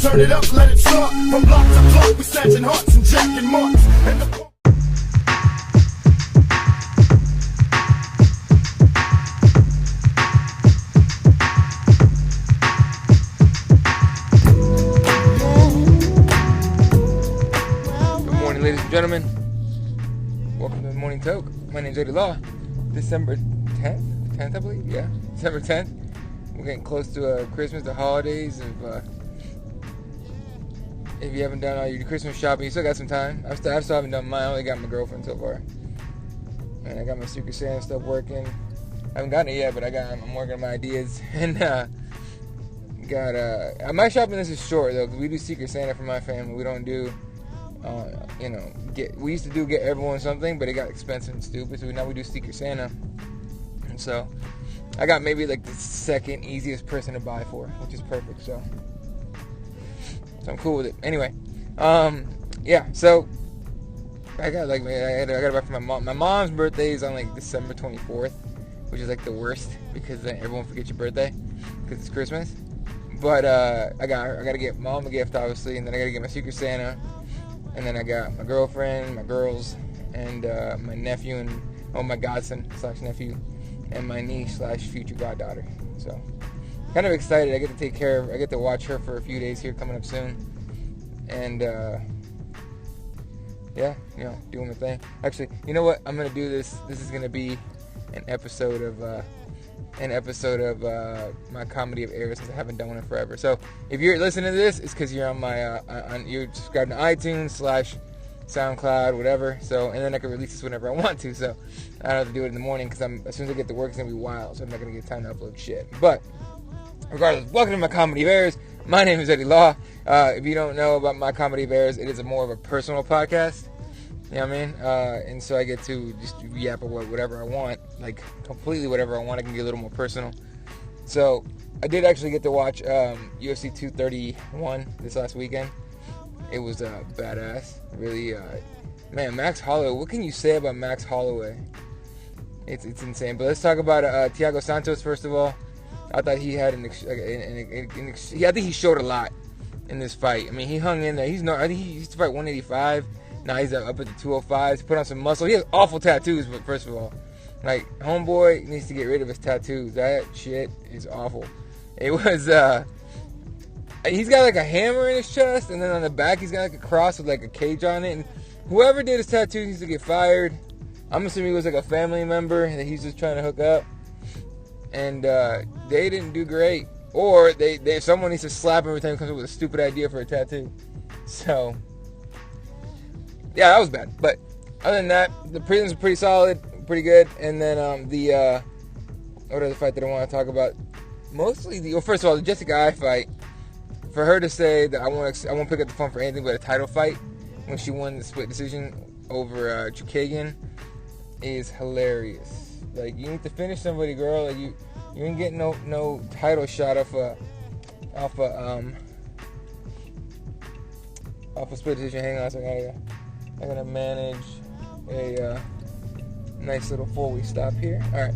Turn it up, let it start. From block to block, we snatching hearts and jacking marks. And the ladies and gentlemen, welcome to the Morning Toke. My name is Eddie Law. December 10th I believe, yeah, December 10th. We're getting close to Christmas, the holidays. If you haven't done all your Christmas shopping, you still got some time. I still haven't done mine. I only got my girlfriend so far, and I got my Secret Santa stuff working. I haven't gotten it yet, but I'm working on my ideas. And my shopping list is short though, because we do Secret Santa for my family. We don't do. We used to get everyone something, but it got expensive and stupid, so now we do Secret Santa. And so I got maybe like the second easiest person to buy for, which is perfect. So I'm cool with it. Anyway, so I got to buy for my mom. My mom's birthday is on like December 24th, which is like the worst because then everyone forgets your birthday because it's Christmas. But I got to get mom a gift, obviously, and then I got to get my Secret Santa. And then I got my girlfriend, my girls, and my nephew and my godson / nephew, and my niece / future goddaughter. So kind of excited. I get to watch her for a few days here coming up soon. And doing my thing. Actually, you know what? I'm gonna do this. This is gonna be an episode of my comedy of errors, since I haven't done one in forever. So if you're listening to this, it's because you're on my you're subscribed to iTunes / SoundCloud, whatever. So, and then I can release this whenever I want to. So I don't have to do it in the morning because as soon as I get to work, it's gonna be wild. So I'm not gonna get time to upload shit. But regardless, welcome to my comedy of errors. My name is Eddie Law. If you don't know about my comedy of errors, it is more of a personal podcast. You know what I mean? And so I get to just yap about whatever I want, like completely whatever I want. I can get a little more personal. So I did actually get to watch UFC 231 this last weekend. It was badass. Really, man, Max Holloway. What can you say about Max Holloway? It's insane. But let's talk about Thiago Santos first of all. I thought he had I think he showed a lot in this fight. I mean, he hung in there. I think he used to fight 185. Now he's up at the 205s. He put on some muscle. He has awful tattoos, but first of all, like, homeboy needs to get rid of his tattoos. That shit is awful. It was, he's got like a hammer in his chest, and then on the back he's got like a cross with like a cage on it. And whoever did his tattoos needs to get fired. I'm assuming it was like a family member that he's just trying to hook up. And they didn't do great. Or someone needs to slap him every time he comes up with a stupid idea for a tattoo. So yeah, that was bad. But other than that, the prelims were pretty solid, pretty good. And then what other fight that I want to talk about? Mostly first of all, the Jessica I fight. For her to say that I won't pick up the phone for anything but a title fight when she won the split decision over Chukagian is hilarious. Like, you need to finish somebody, girl. Like, you ain't getting no title shot off a split decision. Hang on a second. I'm gonna manage a nice little 4-week stop here. All right.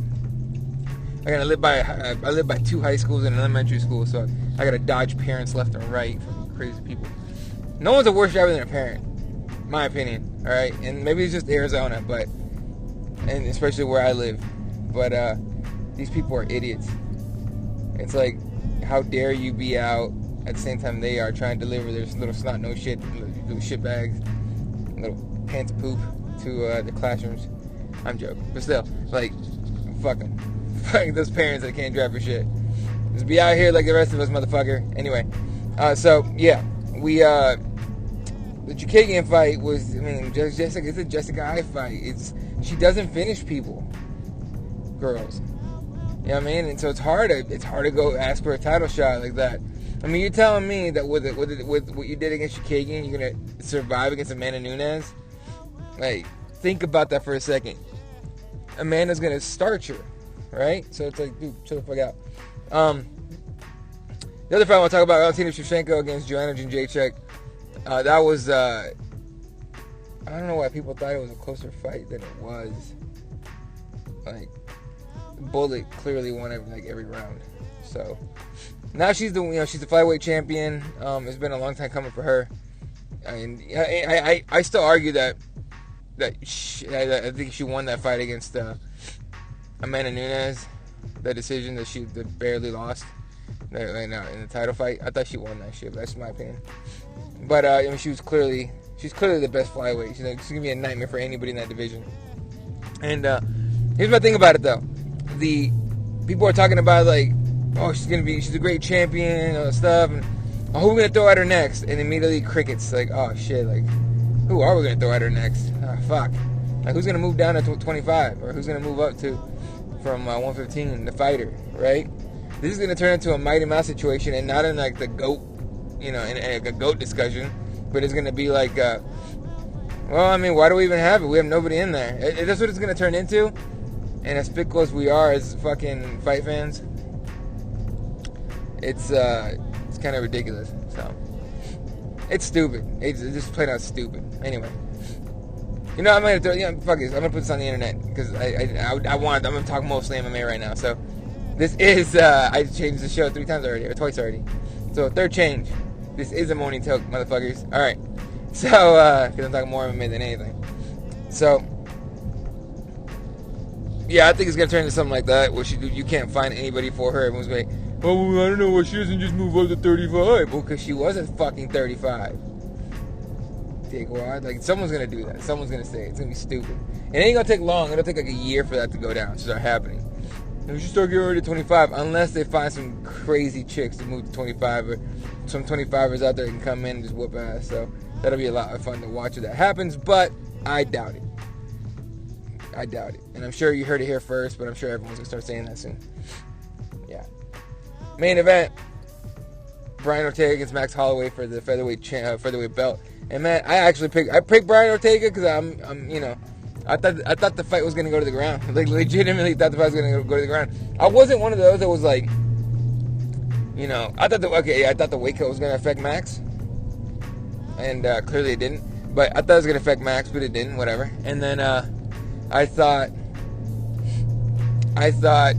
I live by 2 high schools and an elementary school, so I gotta dodge parents left and right from crazy people. No one's a worse driver than a parent, my opinion. All right, and maybe it's just Arizona, and especially where I live. But these people are idiots. It's like, how dare you be out at the same time they are trying to deliver their little snot nose shit, little shit bags, little pants of poop to the classrooms. I'm joking, but still, like, fuck them. Fuck those parents that can't drive for shit. Just be out here like the rest of us, motherfucker. Anyway, so yeah, the Chukagian fight was, I mean, Jessica. It's a Jessica I fight. She doesn't finish people, girls. You know what I mean? And so it's hard to go ask for a title shot like that. I mean, you're telling me that with what you did against Chukagian, you're gonna survive against Amanda Nunes? Like, think about that for a second. Amanda's gonna starch her, right? So it's like, dude, chill the fuck out. The other fight I want to talk about, Valentina Shevchenko against Joanna Jędrzejczyk. That was, I don't know why people thought it was a closer fight than it was. Like, Bullet clearly won every round. So, now she's the flyweight champion. It's been a long time coming for her, and I still argue that I think she won that fight against Amanda Nunes. That decision that she barely lost in the title fight. I thought she won that shit, but that's my opinion. But she's clearly the best flyweight. She's gonna be a nightmare for anybody in that division. And here's my thing about it though. The people are talking about like, oh, she's a great champion and all that stuff, and who are we gonna throw at her next? And immediately crickets, like, oh shit, like, who are we gonna throw at her next? Oh, fuck. Like, who's gonna move down to 25, or who's gonna move up from 115, the fighter, right? This is gonna turn into a Mighty Mouse situation, and not in like the GOAT, in a GOAT discussion, but it's gonna be like, well, I mean, why do we even have it? We have nobody in there. That's what it's gonna turn into. And as fickle as we are as fucking fight fans, it's kind of ridiculous. So it's stupid. It's just plain out stupid. Anyway, I'm gonna fuck this. I'm gonna put this on the internet because I'm gonna talk mostly MMA right now. So this is I changed the show 3 times already, or twice already. So third change. This is a morning Toke, motherfuckers. All right. So because I'm talking more MMA than anything. So. Yeah, I think it's going to turn into something like that, where you can't find anybody for her. Everyone's like, oh, I don't know why she doesn't just move up to 35. Well, because she wasn't fucking 35. Dickwad. Like, someone's going to do that. Someone's going to say it. It's going to be stupid. It ain't going to take long. It'll take like a year for that to go down, to start happening. And we should start getting ready to 25, unless they find some crazy chicks to move to 25, or some 25ers out there that can come in and just whoop ass. So that'll be a lot of fun to watch if that happens, but I doubt it. I doubt it. And I'm sure you heard it here first, but I'm sure everyone's going to start saying that soon. Yeah. Main event. Brian Ortega against Max Holloway for the featherweight belt. And man, I picked Brian Ortega because I thought the fight was going to go to the ground. Like, legitimately thought the fight was going to go to the ground. I wasn't one of those that was like, I thought the weight cut was going to affect Max. And clearly it didn't. But I thought it was going to affect Max, but it didn't. Whatever. And then I thought, that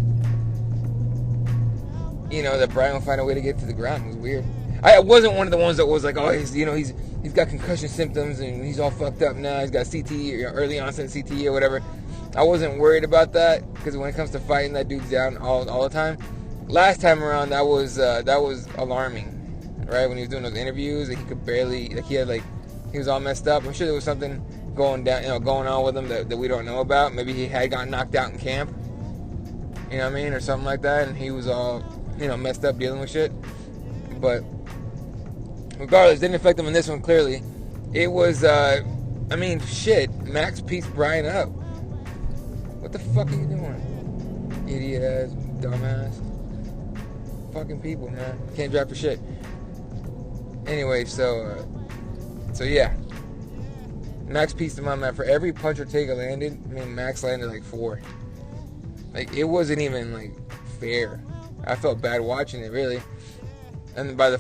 Brian would find a way to get to the ground. It was weird. I wasn't one of the ones that was like, oh, he's got concussion symptoms and he's all fucked up now. He's got CTE, or early onset CTE or whatever. I wasn't worried about that, because when it comes to fighting, that dude's down all the time. Last time around, that was alarming, right? When he was doing those interviews, he could barely, he was all messed up. I'm sure there was something going on with him that we don't know about. Maybe he had gotten knocked out in camp, or something like that, and he was all, messed up dealing with shit. But regardless, didn't affect him in this one, clearly. It was, Max pieced Brian up. What the fuck are you doing? Idiot ass, dumbass. Fucking people, man. Can't drive for shit. Anyway, so yeah. Max pieced him up, man. For every punch Ortega landed, Max landed like 4. Like, it wasn't even, fair. I felt bad watching it, really. And by the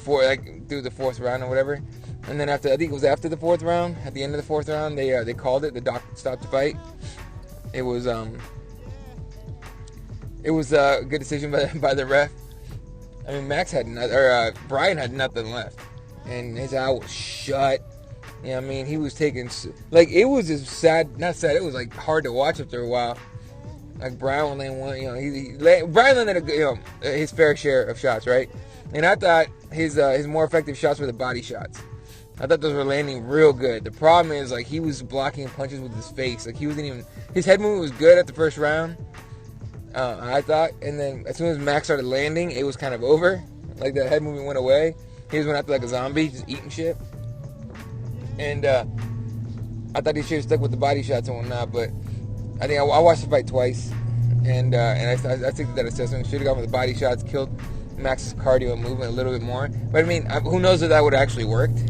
through the 4th round or whatever. And then I think it was after the 4th round, at the end of the 4th round, they called it. The doc stopped the fight. It was a good decision by the ref. Brian had nothing left. And his eye was shut. He was taking, it was just sad, not sad, it was hard to watch after a while. Brian Brian landed his fair share of shots, right? And I thought his more effective shots were the body shots. I thought those were landing real good. The problem is, he was blocking punches with his face. He wasn't even, his head movement was good at the first round, I thought, and then as soon as Max started landing, it was kind of over. The head movement went away. He just went after like a zombie, just eating shit. And I thought he should have stuck with the body shots and whatnot, but I think I watched the fight twice, and I think that assessment should have gone with the body shots, killed Max's cardio and movement a little bit more. But who knows if that would have actually worked?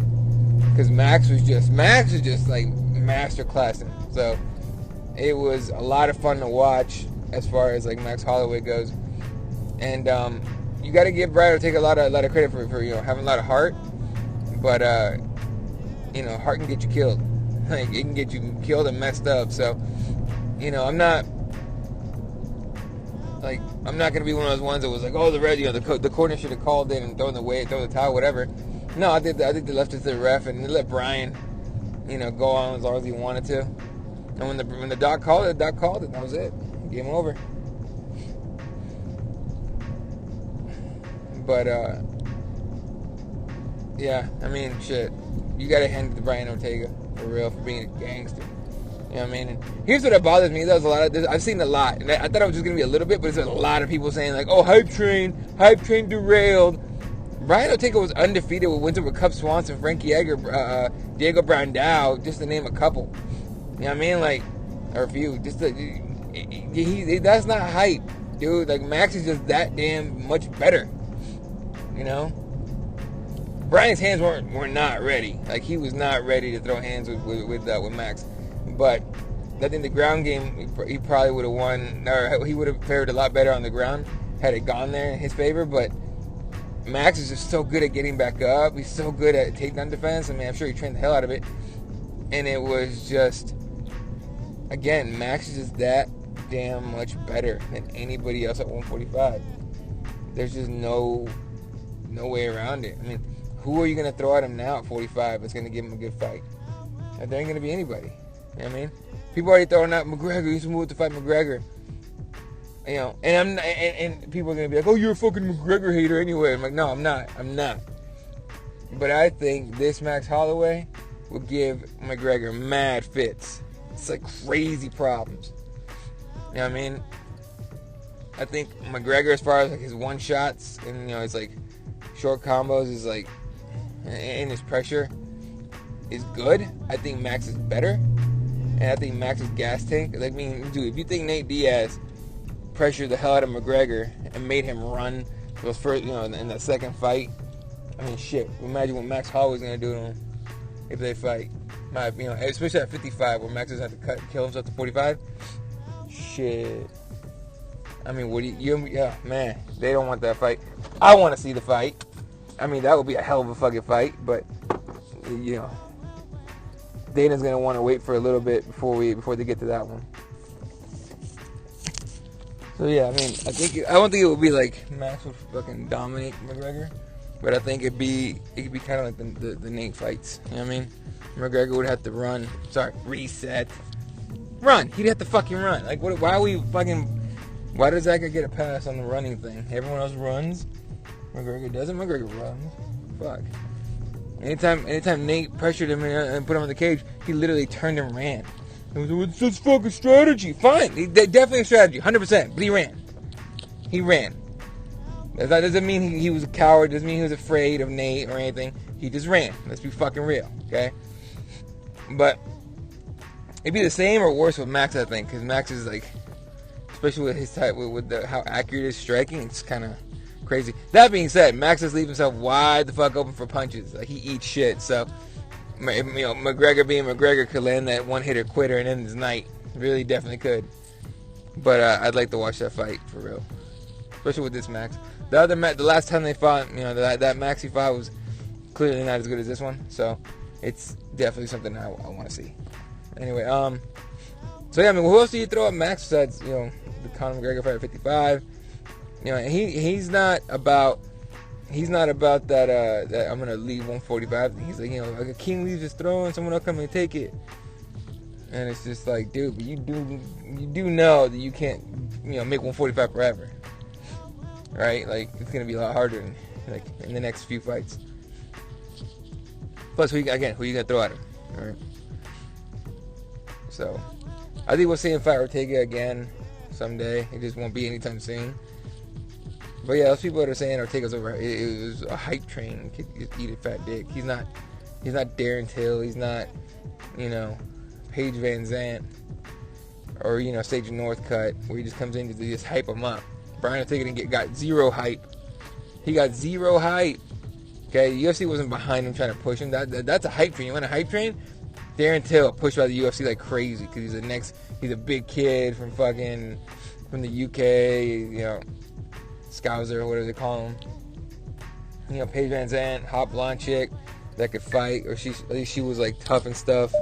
Because Max was just master classing. So it was a lot of fun to watch as far as Max Holloway goes. And you got to give Brian Ortega a lot of credit for having a lot of heart, but heart can get you killed. It can get you killed and messed up. So I'm not Like, I'm not gonna be one of those ones that was like, oh, the red, the corner should have called in and throw the towel, whatever. No, I think they left it to the ref and they let Brian, go on as long as he wanted to. And when the doc called it, That was it. Game over. But yeah, I mean, shit. You gotta hand it to Brian Ortega for real for being a gangster. You know what I mean? And here's what bothers me. I've seen a lot. And I thought it was just going to be a little bit, but there's a lot of people saying, like, oh, hype train derailed. Brian Ortega was undefeated with Cub Swanson, Frankie Edgar, Diego Brandao, just to name a couple. You know what I mean? Like, or a few. That's not hype, dude. Like, Max is just that damn much better. Brian's hands were not ready. Like, he was not ready to throw hands with Max. But I think the ground game, he probably would have won, or he would have fared a lot better on the ground had it gone there in his favor. But Max is just so good at getting back up. He's so good at takedown defense. I mean, I'm sure he trained the hell out of it. And it was just, again, Max is just that damn much better than anybody else at 145. There's just no way around it. I mean, who are you going to throw at him now at 45 that's going to give him a good fight? There ain't going to be anybody. You know what I mean? People already throwing out McGregor. He's moved to fight McGregor. And people are gonna be like, "Oh, you're a fucking McGregor hater anyway." I'm like, no, I'm not. But I think this Max Holloway will give McGregor mad fits. It's like crazy problems. You know what I mean? I think McGregor, as far as like his one shots and his like short combos, is like, and his pressure is good. I think Max is better. And I think Max's gas tank, I mean, dude, if you think Nate Diaz pressured the hell out of McGregor and made him run those first, in that second fight, I mean, shit. Imagine what Max Holloway's gonna do to him if they fight. Especially at 55, where Max doesn't have to kill himself to 45. Shit. I mean, yeah, man, they don't want that fight. I want to see the fight. I mean, that would be a hell of a fucking fight, but Dana's gonna want to wait for a little bit before they get to that one. So yeah, I mean, I don't think it would be like Max would fucking dominate McGregor, but I think it could be kind of like the Nate fights. You know what I mean? McGregor would have to reset, run. He'd have to fucking run. Like, why does that guy get a pass on the running thing? Everyone else runs. McGregor doesn't. McGregor runs. Fuck. Anytime Nate pressured him and put him in the cage, he literally turned and ran. It's just fucking strategy. Fine. Definitely a strategy. 100%. But he ran. That doesn't mean he was a coward. Doesn't mean he was afraid of Nate or anything. He just ran. Let's be fucking real. Okay? But it'd be the same or worse with Max, I think. Because Max is like, especially with his type, with how accurate his striking, it's kind of crazy. That being said, Max just leaves himself wide the fuck open for punches. Like, he eats shit. So, McGregor being McGregor could land that one-hitter quitter and end his night. Really, definitely could. But I'd like to watch that fight for real, especially with this Max. The last time they fought, that Max he fought was clearly not as good as this one. So, it's definitely something I want to see. Anyway, so yeah, I mean, who else do you throw at Max besides the Conor McGregor fight at 55? He's not about that I'm gonna leave 145. He's like, like a king leaves his throne, someone will come and take it. And it's just like, dude, but you do know that you can't make 145 forever, right? Like, it's gonna be a lot harder in the next few fights. Plus, who you gonna throw at him? All right. So, I think we'll see him fight Ortega again someday. It just won't be anytime soon. But yeah, those people that are saying Ortega's over, it was a hype train. Eat a fat dick. He's not Darren Till. He's not, Paige Van Zandt or Sage Northcutt, where he just comes in to just hype him up. Brian Ortega got zero hype. He got zero hype. Okay, the UFC wasn't behind him trying to push him. That's a hype train. You want a hype train? Darren Till pushed by the UFC like crazy because he's a big kid from the UK. Scouser, whatever they call him. Paige Van Zandt, hot blonde chick that could fight, or at least she was like tough and stuff.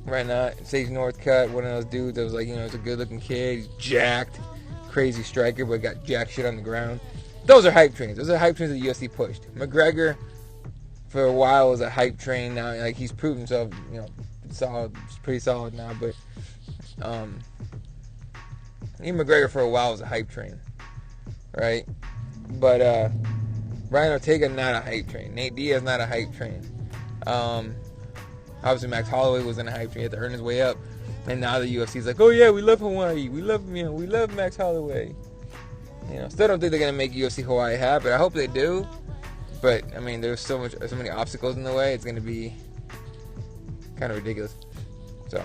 Right now, Sage Northcutt, one of those dudes that was like, he's a good looking kid, he's jacked, crazy striker, but got jack shit on the ground. Those are hype trains. Those are hype trains that the UFC pushed. McGregor, for a while, was a hype train. Now, like, he's proved himself, solid. He's pretty solid now. But even McGregor for a while was a hype train, right? But Brian Ortega, not a hype train. Nate Diaz, not a hype train. Obviously, Max Holloway was in a hype train. He had to earn his way up. And now the UFC's like, oh yeah, we love Hawaii. We love Max Holloway. Still don't think they're gonna make UFC Hawaii happen. I hope they do. But I mean, there's so many obstacles in the way. It's gonna be kind of ridiculous. So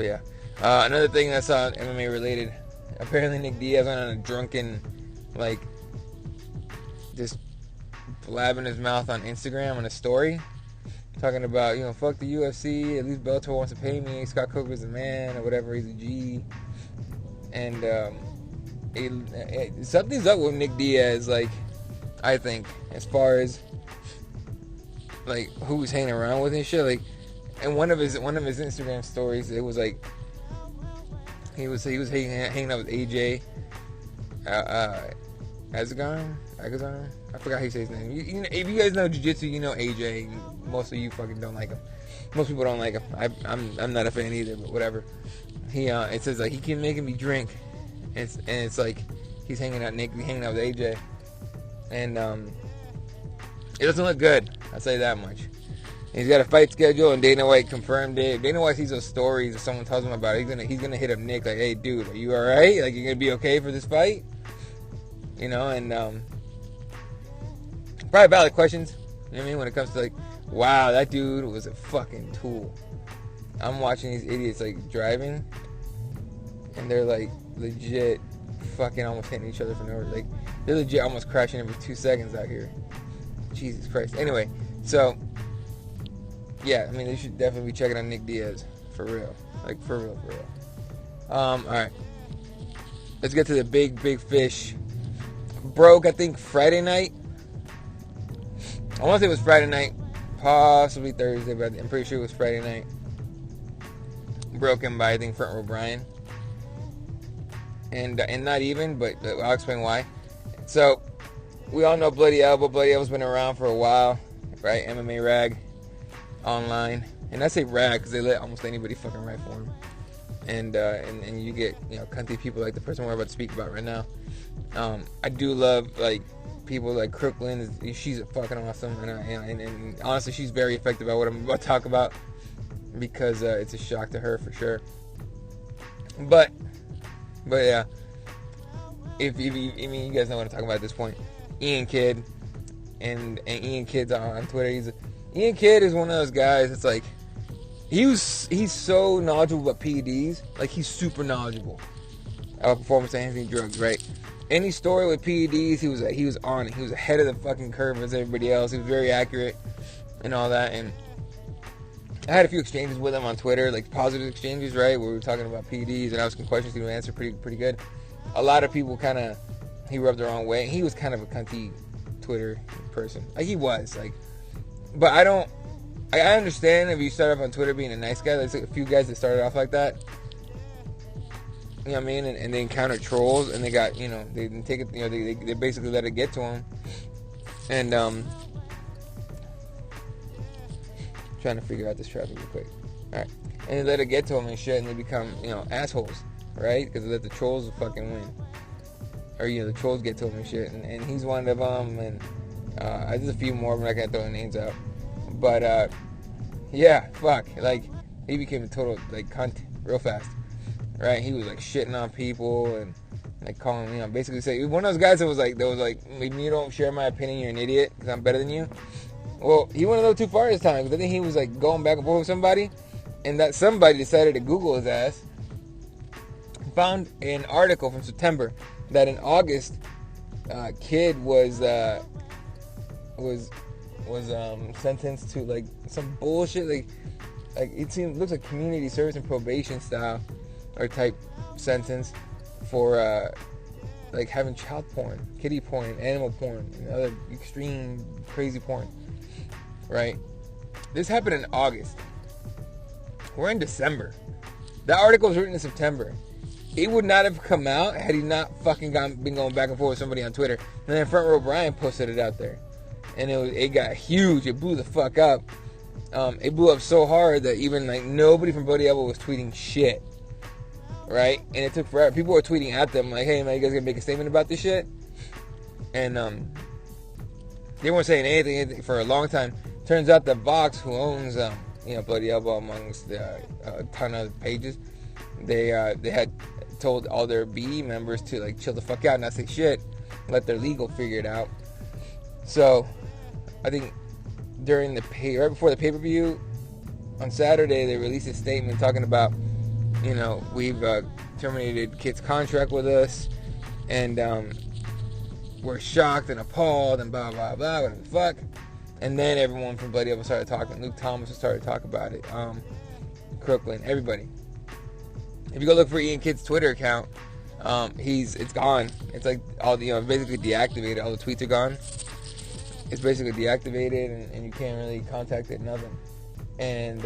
yeah. Another thing that's MMA related. Apparently, Nick Diaz went on a drunken, just blabbing his mouth on Instagram on a story, talking about, fuck the UFC, at least Bellator wants to pay me, Scott Coker's a man, or whatever, he's a G. And something's up with Nick Diaz, I think, as far as who he's hanging around with and shit. And one of his Instagram stories, it was he was hanging out with AJ Agazarm. I forgot how you say his name. If you guys know jiu-jitsu, you know AJ. Most of you fucking don't like him. Most people don't like him. I'm not a fan either, but whatever. It says he keeps making me drink, and it's he's hanging out with AJ, and it doesn't look good. I'll say that much. He's got a fight schedule, and Dana White confirmed it. Dana White sees those stories that someone tells him about it. He's gonna hit up Nick hey, dude, are you all right? You're gonna be okay for this fight? And probably valid questions. You know what I mean? When it comes to wow, that dude was a fucking tool. I'm watching these idiots driving, and they're legit fucking almost hitting each other for no reason. They're legit almost crashing every 2 seconds out here. Jesus Christ. Anyway, so yeah, I mean, they should definitely be checking on Nick Diaz for real. For real. Alright. Let's get to the big fish. Broke, I think, Friday night. I want to say it was Friday night. Possibly Thursday, but I'm pretty sure it was Friday night. Broken by, I think, Front Row Brian. And not even, but I'll explain why. So, we all know Bloody Elbow. Bloody Elbow's been around for a while, right? MMA Rag online. And I say rag because they let almost anybody fucking write for them. And you get, cunty people like the person we're about to speak about right now. I do love, people like Crooklyn. She's fucking awesome. And honestly, she's very effective at what I'm about to talk about, because it's a shock to her for sure. But yeah. If you guys know what I'm talking about at this point. Iain Kidd. And Iain Kidd's on Twitter. Iain Kidd is one of those guys that's he's so knowledgeable about PEDs. He's super knowledgeable about performance enhancing drugs, right? Any story with PEDs, he was on it. He was ahead of the fucking curve as everybody else. He was very accurate and all that. And I had a few exchanges with him on Twitter, positive exchanges, right, where we were talking about PEDs and asking questions. He would answer pretty good. A lot of people he rubbed the wrong way. He was kind of a cunty Twitter person. He was but I understand if you start off on Twitter being a nice guy. There's a few guys that started off like that. You know what I mean? And they encountered trolls, and they got, they didn't take it, they basically let it get to them. And, trying to figure out this traffic real quick. Alright. And they let it get to them and shit, and they become, assholes, right? Because they let the trolls fucking win. Or, the trolls get to them and shit. And he's one of them, and, there's a few more, but I can't throw the names out. But, yeah, fuck. He became a total, cunt real fast. Right? He was, shitting on people and, calling, basically say, one of those guys that was maybe you don't share my opinion, you're an idiot, because I'm better than you. Well, he went a little too far this time, because I think he was, going back and forth with somebody, and that somebody decided to Google his ass, found an article from September that in August, Kidd was sentenced to some bullshit it looks like community service and probation style or type sentence for having child porn, kiddie porn, animal porn, and other extreme crazy porn, right? This happened in August. We're in December. That article was written in September. it would not have come out had he not fucking been going back and forth with somebody on Twitter. And then Front Row Brian posted it out there. And it got huge. It blew the fuck up. It blew up so hard that even like nobody from Bloody Elbow was tweeting shit. Right? And it took forever. People were tweeting at them like, hey man, you guys gonna make a statement about this shit? And they weren't saying anything for a long time. Turns out that Vox, who owns Bloody Elbow amongst a ton of pages, they had told all their BE members to like chill the fuck out and not say shit, let their legal figure it out. So I think right before the pay-per-view on Saturday, they released a statement talking about, we've terminated Kidd's contract with us, and we're shocked and appalled and blah blah blah, whatever the fuck. And then everyone from Bloody Elbow started talking. Luke Thomas started to talk about it. Crooklyn, everybody. If you go look for Iain Kidd's Twitter account, it's gone. It's like all the basically deactivated. All the tweets are gone. It's basically deactivated, and you can't really contact it. Nothing. And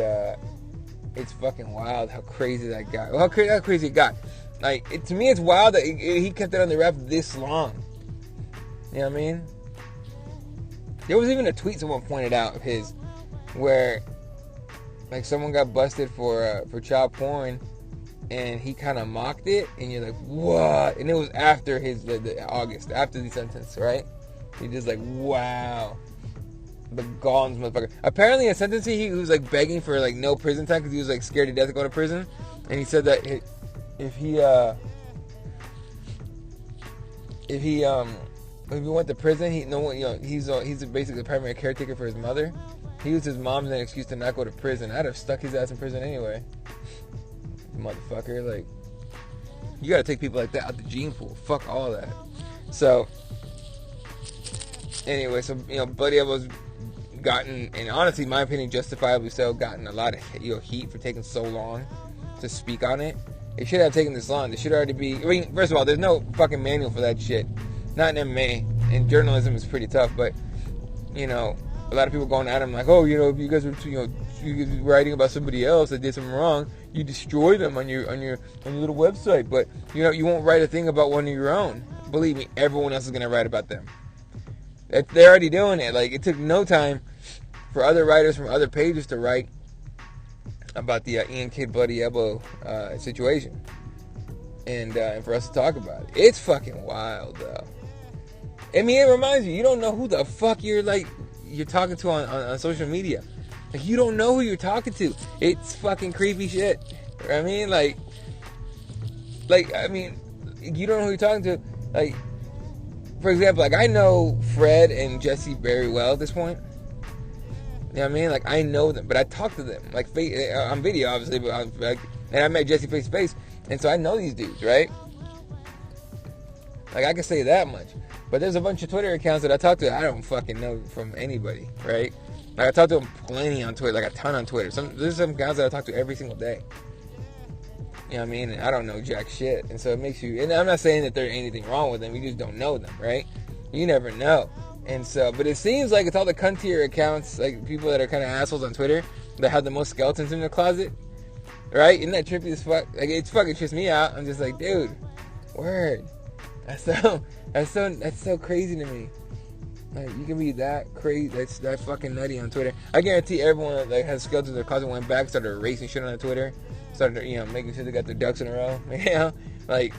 it's fucking wild how crazy that got. Well, how crazy it got. Like to me, it's wild that he kept it on the ref this long. You know what I mean? There was even a tweet someone pointed out of his where like someone got busted for child porn, and he kind of mocked it, and you're like, what? And it was after the August, after the sentence, right? You're just like, wow, the gauns motherfucker. Apparently in sentencing he was like begging for like no prison time because he was like scared to death to go to prison, and he said that if he went to prison, he's basically the primary caretaker for his mother. He used his mom as an excuse to not go to prison. I'd have stuck his ass in prison anyway. Motherfucker, like, you gotta take people like that out the gene pool. Fuck all that. So, anyway, Bloody Elbow's gotten, and honestly, in my opinion, justifiably so, gotten a lot of heat for taking so long to speak on it. It should have taken this long. There should already be. I mean, first of all, there's no fucking manual for that shit. Not in MMA, and journalism is pretty tough, but a lot of people going at him like, oh, if you guys were writing about somebody else that did something wrong, you destroy them on your little website, but you won't write a thing about one of your own. Believe me, everyone else is gonna write about them. They're already doing it. Like, it took no time for other writers from other pages to write about the Iain Kidd Bloody Elbow situation, and for us to talk about it. It's fucking wild, though. I mean, it reminds you don't know who the fuck you're talking to on social media. Like, you don't know who you're talking to. It's fucking creepy shit. I mean, you don't know who you're talking to. Like, for example, like, I know Fred and Jesse very well at this point. You know what I mean? Like, I know them, but I talk to them like on video, obviously. But and I met Jesse face to face, and so I know these dudes, right? Like, I can say that much. But there's a bunch of Twitter accounts that I talk to I don't fucking know from anybody, right? Like, I talk to them plenty on Twitter, like a ton on Twitter. There's some guys that I talk to every single day. You know what I mean? And I don't know jack shit. And so it makes you, and I'm not saying that there's anything wrong with them. You just don't know them, right? You never know. And so, but it seems like it's all the cuntier accounts, like people that are kind of assholes on Twitter that have the most skeletons in their closet, right? Isn't that trippy as fuck? Like, it's fucking trips me out. I'm just like, dude, word. That's so crazy to me. Like, you can be that crazy, that fucking nutty on Twitter. I guarantee everyone that has skeletons in their closet went back, started erasing shit on Twitter, started making sure they got their ducks in a row. Like,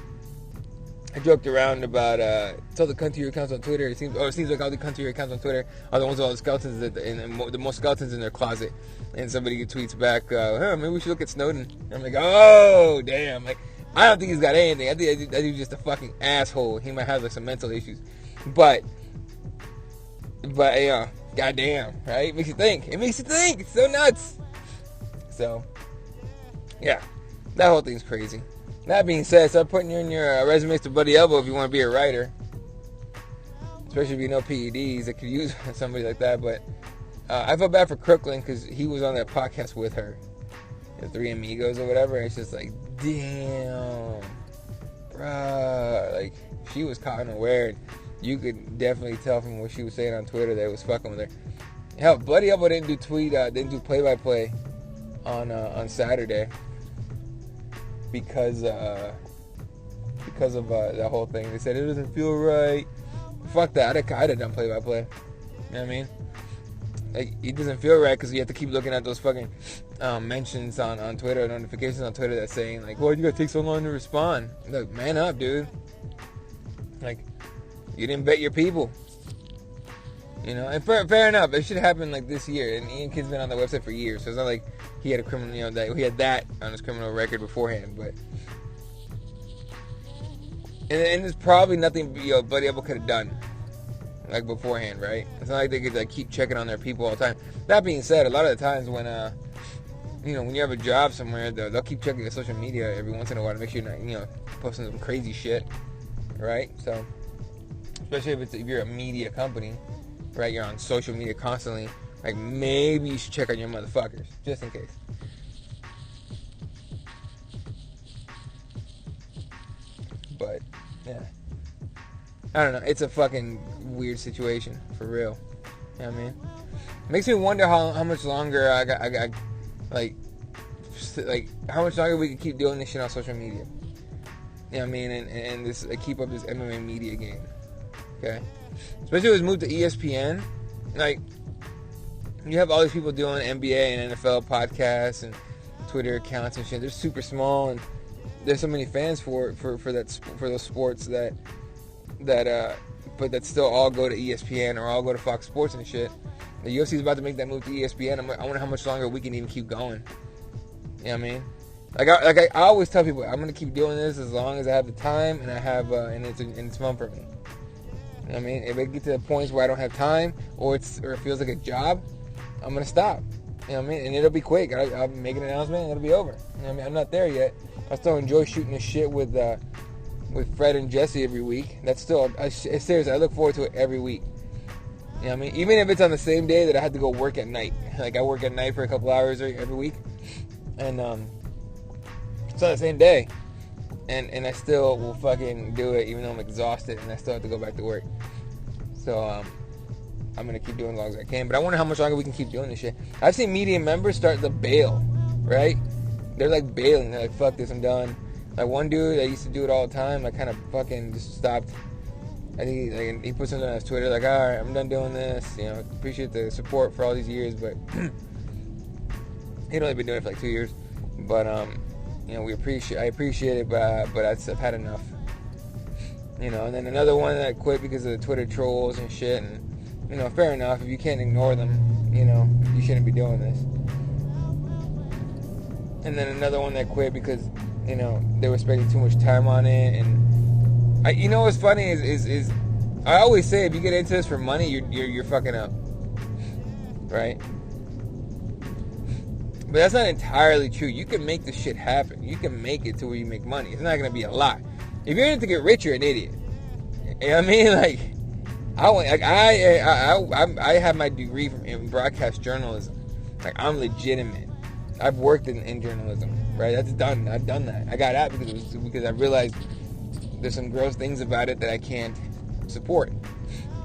I joked around about it's all the country accounts on Twitter. It seems like all the country accounts on Twitter are the ones with all the skeletons and the most skeletons in their closet. And somebody tweets back, maybe we should look at Snowden. And I'm like, oh damn! Like, I don't think he's got anything. I think that dude's just a fucking asshole. He might have like some mental issues, but goddamn, right? It makes you think. It's so nuts. So, yeah, that whole thing's crazy. That being said, start putting in your resumes to Bloody Elbow if you want to be a writer. Especially if you know PEDs that could use somebody like that. But I felt bad for Crooklyn because he was on that podcast with her. The Three Amigos or whatever. And it's just like, damn. Bruh. Like, she was caught unaware. You could definitely tell from what she was saying on Twitter that it was fucking with her. Hell, Bloody Elbow didn't do play-by-play on Saturday. Because because of that whole thing. They said it doesn't feel right. Fuck that. I'd have done play-by-play. You know what I mean? Like, it doesn't feel right because you have to keep looking at those fucking mentions on Twitter, notifications on Twitter that's saying, like, well, you gotta take so long to respond. Look, man up, dude. Like, you didn't bet your people. You know, and fair enough. It should happen like this year. And Iain Kidd's been on the website for years, so it's not like he had a criminal, you know, that he had that on his criminal record beforehand. But and there's probably nothing Buddy Apple could have done like beforehand, right? It's not like they could like keep checking on their people all the time. That being said, a lot of the times when you know, when you have a job somewhere, they'll keep checking your social media every once in a while to make sure you're not, you know, posting some crazy shit, right? So especially if you're a media company, right? You're on social media constantly. Like, maybe you should check on your motherfuckers, just in case. But, yeah. I don't know. It's a fucking weird situation, for real. You know what I mean? It makes me wonder how much longer I got, like, how much longer we can keep doing this shit on social media. You know what I mean? And this, keep up this MMA media game. Okay? Especially when it's moved to ESPN. Like, you have all these people doing NBA and NFL podcasts and Twitter accounts and shit. They're super small, and there's so many fans for those sports that still all go to ESPN or all go to Fox Sports and shit. The UFC is about to make that move to ESPN. I wonder how much longer we can even keep going. You know what I mean? Like I always tell people, I'm gonna keep doing this as long as I have the time and I have and it's fun for me. You know what I mean? If it gets to the points where I don't have time or it feels like a job, I'm gonna stop. You know what I mean? And it'll be quick. I'll make an announcement and it'll be over. You know what I mean? I'm not there yet. I still enjoy shooting this shit with Fred and Jesse every week. That's still, seriously, I look forward to it every week. You know what I mean? Even if it's on the same day that I had to go work at night. Like, I work at night for a couple hours every week. And it's on the same day. And I still will fucking do it even though I'm exhausted and I still have to go back to work. So, I'm going to keep doing as long as I can. But I wonder how much longer we can keep doing this shit. I've seen media members start to bail, right? They're like bailing. They're like, fuck this, I'm done. Like, one dude that used to do it all the time, I kind of fucking just stopped. I think he put something on his Twitter like, all right, I'm done doing this. You know, appreciate the support for all these years, but he'd only been doing it for like 2 years. But you know, I appreciate it, but I've had enough. You know, and then another one that quit because of the Twitter trolls and shit. And you know, fair enough. If you can't ignore them, you know, you shouldn't be doing this. And then another one that quit because, you know, they were spending too much time on it. And you know what's funny is I always say, if you get into this for money, you're fucking up, right? But that's not entirely true. You can make this shit happen. You can make it to where you make money. It's not gonna be a lot. If you're in it to get rich, you're an idiot. You know what I mean? Like, I have my degree in broadcast journalism. Like, I'm legitimate. I've worked in journalism, right? That's done. I've done that. I got out because I realized there's some gross things about it that I can't support.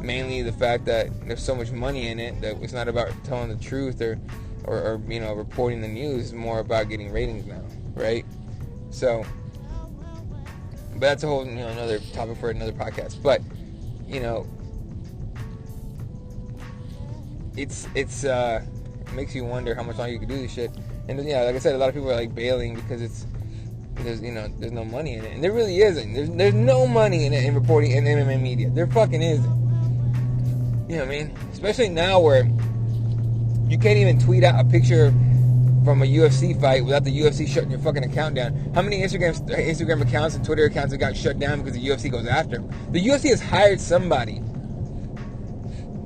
Mainly the fact that there's so much money in it that it's not about telling the truth or you know, reporting the news. It's more about getting ratings now, right? So, but that's a whole, you know, another topic for another podcast. But, you know, it makes you wonder how much longer you can do this shit. And yeah, like I said, a lot of people are like bailing because there's no money in it, and there really isn't. There's no money in it in reporting in MMA media. There fucking isn't. You know what I mean? Especially now where you can't even tweet out a picture from a UFC fight without the UFC shutting your fucking account down. How many Instagram accounts and Twitter accounts have got shut down because the UFC goes after them? The UFC has hired somebody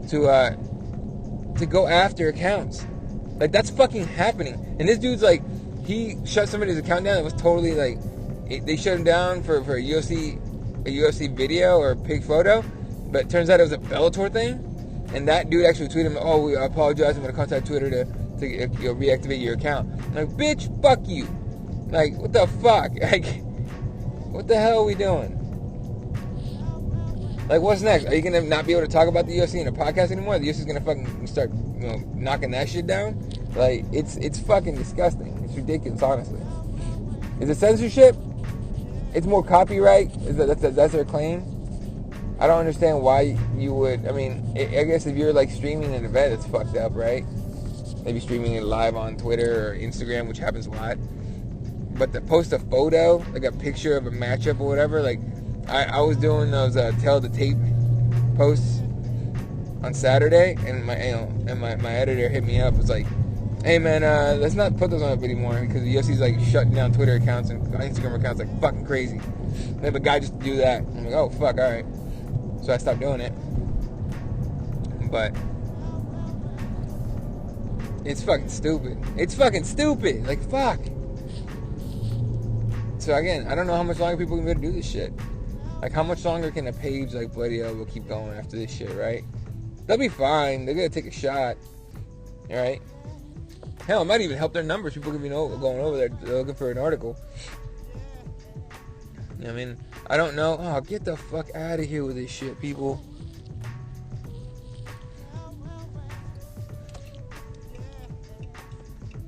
to go after accounts. Like, that's fucking happening. And this dude's like, he shut somebody's account down that was totally like, they shut him down for a UFC video or a pig photo, but it turns out it was a Bellator thing. And that dude actually tweeted him, oh, I apologize, I'm going to contact Twitter to reactivate your account. I'm like, bitch, fuck you. Like, what the fuck? Like, what the hell are we doing? Like, what's next? Are you going to not be able to talk about the UFC in a podcast anymore? The UFC's going to fucking start, you know, knocking that shit down? Like, it's fucking disgusting. It's ridiculous, honestly. Is it censorship? it's more copyright. That's their claim. I don't understand why you would. I mean, I guess if you're like streaming an event, it's fucked up, right? Maybe streaming it live on Twitter or Instagram, which happens a lot. But to post a photo, like a picture of a matchup or whatever, like I was doing those tell the tape posts on Saturday, and my editor hit me up. Was like, "Hey man, let's not put those on up anymore because the UFC's like shutting down Twitter accounts and Instagram accounts like fucking crazy." And if a guy just do that, I'm like, "Oh fuck, all right." So I stopped doing it. But it's fucking stupid. It's fucking stupid. Like fuck. So again, I don't know how much longer people can be able to do this shit. Like, how much longer can a page like Bloody Elbow keep going after this shit, right? They'll be fine. They're gonna take a shot, right? Hell, it might even help their numbers. People can be going over there looking for an article. You know what I mean? I don't know. Oh, get the fuck out of here with this shit, people.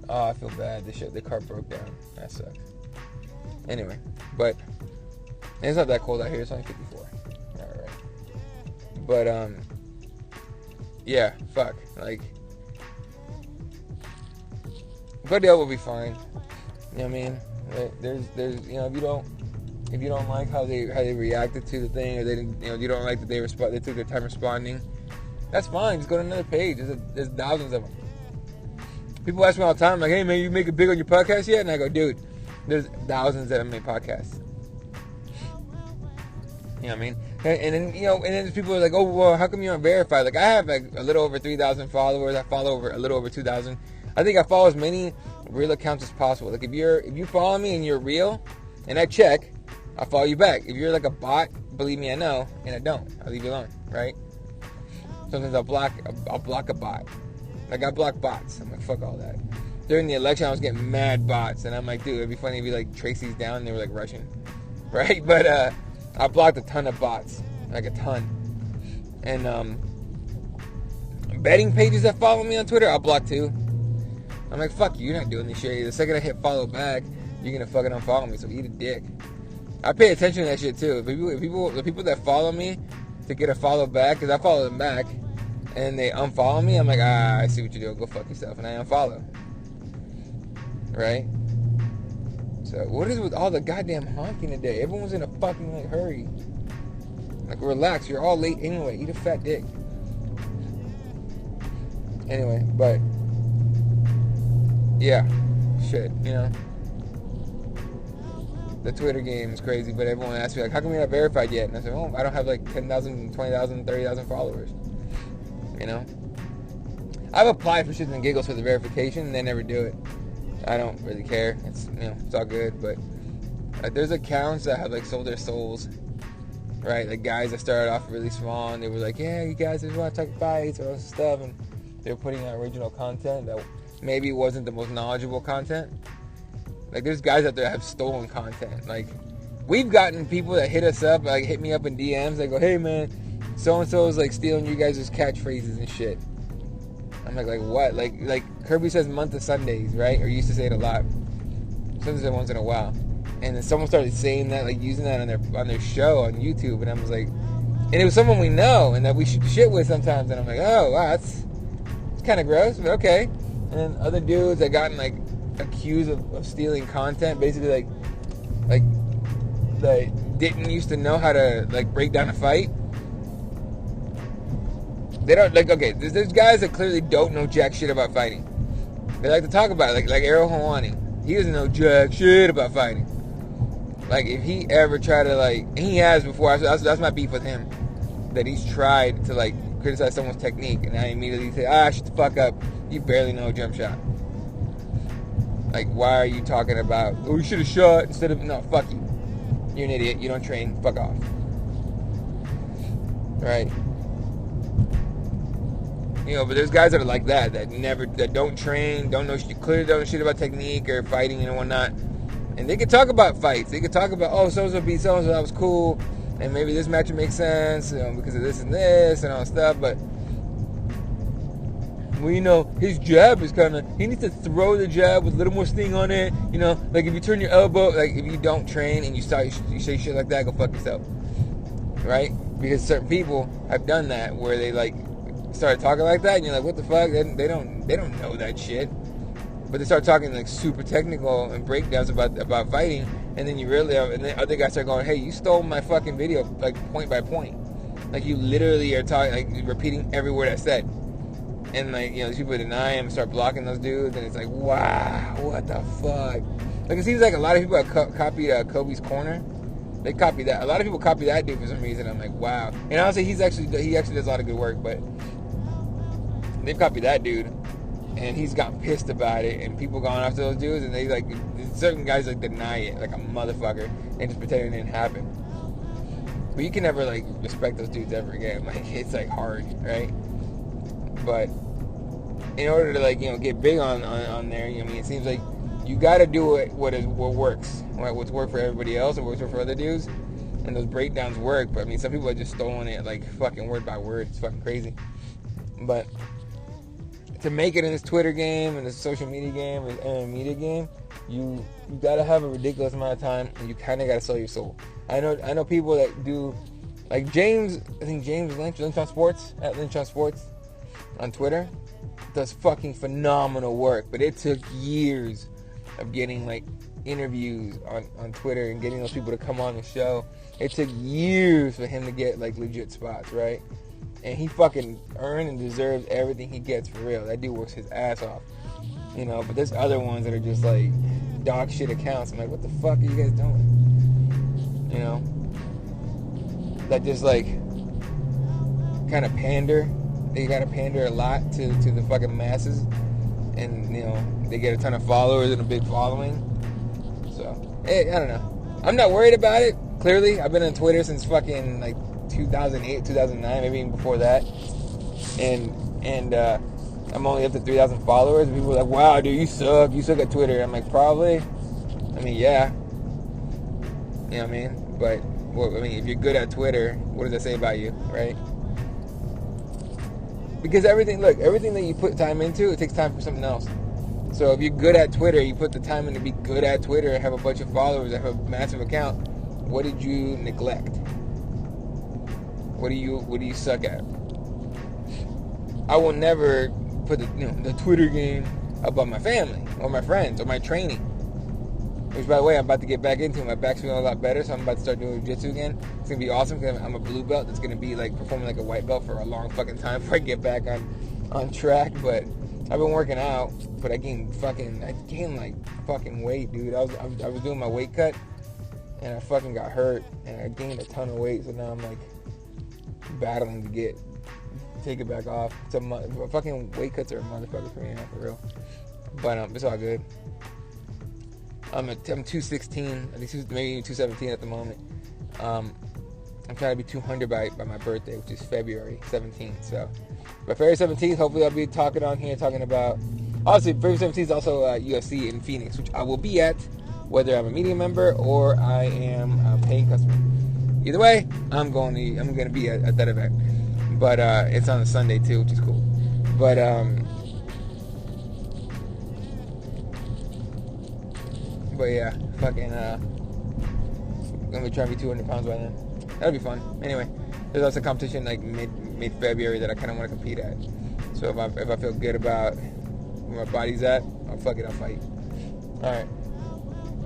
Oh, I feel bad. The car broke down. That sucks. Anyway, but it's not that cold out here. It's only 54. Alright. But, yeah, fuck. Like, Bloody Elbow will be fine. You know what I mean? There's, you know, if you don't like how they reacted to the thing, or they didn't, you know, you don't like that they took their time responding, that's fine. Just go to another page. There's thousands of them. People ask me all the time, like, "Hey man, you make it big on your podcast yet?" And I go, "Dude, there's thousands that make podcasts." You know what I mean? And then, you know, and then people are like, "Oh, well, how come you aren't verified?" Like, I have like a little over 3,000 followers. I follow a little over 2,000. I think I follow as many real accounts as possible. Like, if you follow me and you're real, and I check, I'll follow you back. If you're like a bot, believe me, I know, and I don't. I'll leave you alone, right? Sometimes I'll block a bot. Like, I block bots. I'm like, fuck all that. During the election, I was getting mad bots, and I'm like, dude, it'd be funny if you like trace these down and they were like Russian, right? But I blocked a ton of bots, like a ton. And betting pages that follow me on Twitter, I'll block too. I'm like, fuck you, you're not doing this shit. The second I hit follow back, you're gonna fucking unfollow me, so eat a dick. I pay attention to that shit too. The people that follow me to get a follow back, because I follow them back, and they unfollow me, I'm like, I see what you're doing, go fuck yourself, and I unfollow. Right? So, what is with all the goddamn honking today? Everyone's in a fucking, like, hurry. Like, relax, you're all late anyway, eat a fat dick. Anyway, but, yeah, shit, you know. The Twitter game is crazy, but everyone asks me, like, how come you're not verified yet? And I said, oh, I don't have, like, 10,000, 20,000, 30,000 followers. You know? I've applied for shits and giggles for the verification, and they never do it. I don't really care. It's, you know, it's all good, but there's accounts that have, like, sold their souls, right? Like, guys that started off really small, and they were like, yeah, you guys just want to talk fights or all this stuff, and they were putting out original content that maybe wasn't the most knowledgeable content. Like, there's guys out there that have stolen content. Like, we've gotten people that hit us up, like, hit me up in DMs. They go, hey, man, so-and-so is, like, stealing you guys' catchphrases and shit. I'm like, what? Like Kirby says month of Sundays, right? Or used to say it a lot. Sometimes once in a while. And then someone started saying that, like, using that on their show on YouTube. And I was like, and it was someone we know and that we should shit with sometimes. And I'm like, oh, wow, it's kind of gross, but okay. And then other dudes that gotten, like, accused of stealing content, basically, like they didn't used to know how to, like, break down a fight. They don't, like, okay, there's guys that clearly don't know jack shit about fighting. They like to talk about it, like Errol Hawani. He doesn't know jack shit about fighting. Like, if he ever tried to, like, and he has before, that's my beef with him, that he's tried to, like, criticize someone's technique, and I immediately say, shut the fuck up, you barely know a jump shot. Like, why are you talking about, oh, you should have shot instead of, no, fuck you. You're an idiot, you don't train, fuck off. Right? You know, but there's guys that are like that don't train, clearly don't know shit about technique or fighting and whatnot. And they can talk about fights. They can talk about, oh, so-and-so beat so-and-so, that was cool. And maybe this match makes sense, you know, because of this and this and all that stuff. But well, you know, his jab is kind of, he needs to throw the jab with a little more sting on it. You know, like if you turn your elbow, like if you don't train and you say shit like that, go fuck yourself. Right? Because certain people have done that where they like started talking like that and you're like, what the fuck? They don't know that shit. But they start talking like super technical and breakdowns about fighting, and then you really, and then other guys start going, hey, you stole my fucking video like point by point. Like you literally are talking, like repeating every word I said. And like, you know, these people deny him, start blocking those dudes, and it's like, wow, what the fuck? Like it seems like a lot of people have copied Kobe's corner. They copy that. A lot of people copy that dude for some reason. I'm like, wow. And honestly, he actually does a lot of good work, but they've copied that dude, and he's gotten pissed about it, and people going after those dudes, and they like, certain guys like deny it like a motherfucker and just pretend it didn't happen. But you can never like respect those dudes ever again. Like it's like hard, right? But in order to like, you know, get big on there, you know, I mean, it seems like you got to do what works, right? What's worked for everybody else and what's worked for other dudes, and those breakdowns work. But I mean, some people are just stolen it like fucking word by word. It's fucking crazy. But to make it in this Twitter game and this social media game and media game, you gotta have a ridiculous amount of time, and you kind of gotta sell your soul. I know people that do, like James. I think James Lynch on Sports at Lynch on Sports on Twitter does fucking phenomenal work. But it took years of getting like interviews on Twitter and getting those people to come on the show. It took years for him to get like legit spots, right? And he fucking earned and deserves everything he gets for real. That dude works his ass off. You know, but there's other ones that are just like dog shit accounts. I'm like, what the fuck are you guys doing? You know? That just like kind of pander. They gotta pander a lot to the fucking masses. And, you know, they get a ton of followers and a big following. So, hey, I don't know. I'm not worried about it, clearly. I've been on Twitter since fucking like 2008, 2009, maybe even before that. And I'm only up to 3,000 followers. And people are like, wow, dude, you suck. You suck at Twitter. I'm like, probably. I mean, yeah. You know what I mean? But, well, I mean, if you're good at Twitter, what does that say about you, right? Because everything that you put time into, it takes time for something else. So if you're good at Twitter, you put the time in to be good at Twitter and have a bunch of followers, have a massive account, what did you neglect? What do you suck at? I will never put the Twitter game above my family or my friends or my training. Which, by the way, I'm about to get back into. My back's feeling a lot better, so I'm about to start doing jiu-jitsu again. It's gonna be awesome because I'm a blue belt. That's gonna be like performing like a white belt for a long fucking time before I get back on track. But I've been working out, but I gained like fucking weight, dude. I was doing my weight cut, and I fucking got hurt, and I gained a ton of weight. So now I'm like battling to take it back off. Fucking weight cuts are a motherfucker for me now, for real. But it's all good. I'm 216, I think maybe 217 at the moment. I'm trying to be 200 by my birthday, which is February 17th. So by February 17th, hopefully I'll be talking about. Obviously, February 17th is also UFC in Phoenix, which I will be at, whether I'm a media member or I am a paying customer. Either way, I'm going to be at that event. But it's on a Sunday too, which is cool. But yeah, fucking gonna be trying to be 200 pounds by then. That'll be fun. Anyway, there's also a competition like mid-February that I kind of want to compete at. So if I feel good about where my body's at, I'll fight. All right.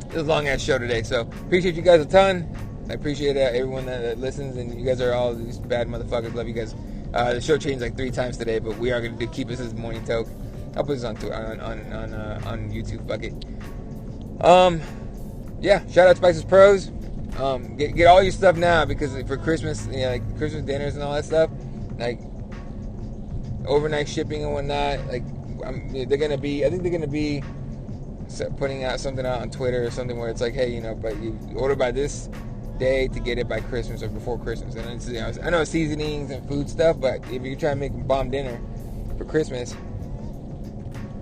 This is a long ass show today, so appreciate you guys a ton. I appreciate everyone that listens, and you guys are all these bad motherfuckers. Love you guys. The show changed like 3 times today, but we are going to keep this as Morning Toke. I'll put this on YouTube. Fuck it. Yeah. Shout out Spices Pros. Get all your stuff now because for Christmas, you know, like Christmas dinners and all that stuff, like overnight shipping and whatnot. Like I think they're gonna be putting out something out on Twitter or something where it's like, hey, you know, but you order by this day to get it by Christmas or before Christmas. And it's, you know, I know seasonings and food stuff, but if you're trying to make a bomb dinner for Christmas,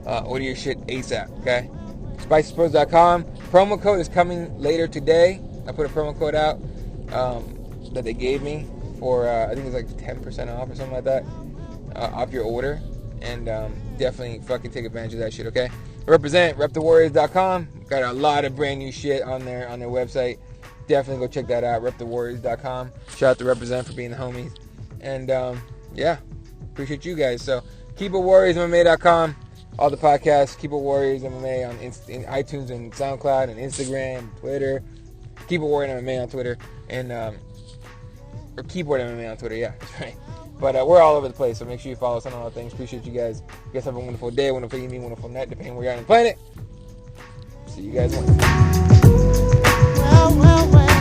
order your shit ASAP, okay? SpicesPros.com. Promo code is coming later today. I put a promo code out that they gave me for, I think it's like 10% off or something like that, off your order. and definitely fucking take advantage of that shit, okay? Represent, repthewarriors.com. Got a lot of brand new shit on their website. Definitely go check that out, repthewarriors.com. Shout out to Represent for being the homies. And, yeah, appreciate you guys. So, keepitwarriorsmma.com. All the podcasts, Keep It Warriors MMA on in iTunes and SoundCloud and Instagram, Twitter. Keep It Warrior MMA on Twitter. And, or Keyboard MMA on Twitter, yeah, that's right. But we're all over the place, so make sure you follow us on all the things. Appreciate you guys. You guys have a wonderful day, wonderful evening, wonderful night, depending where you're on the planet. See you guys later. Well.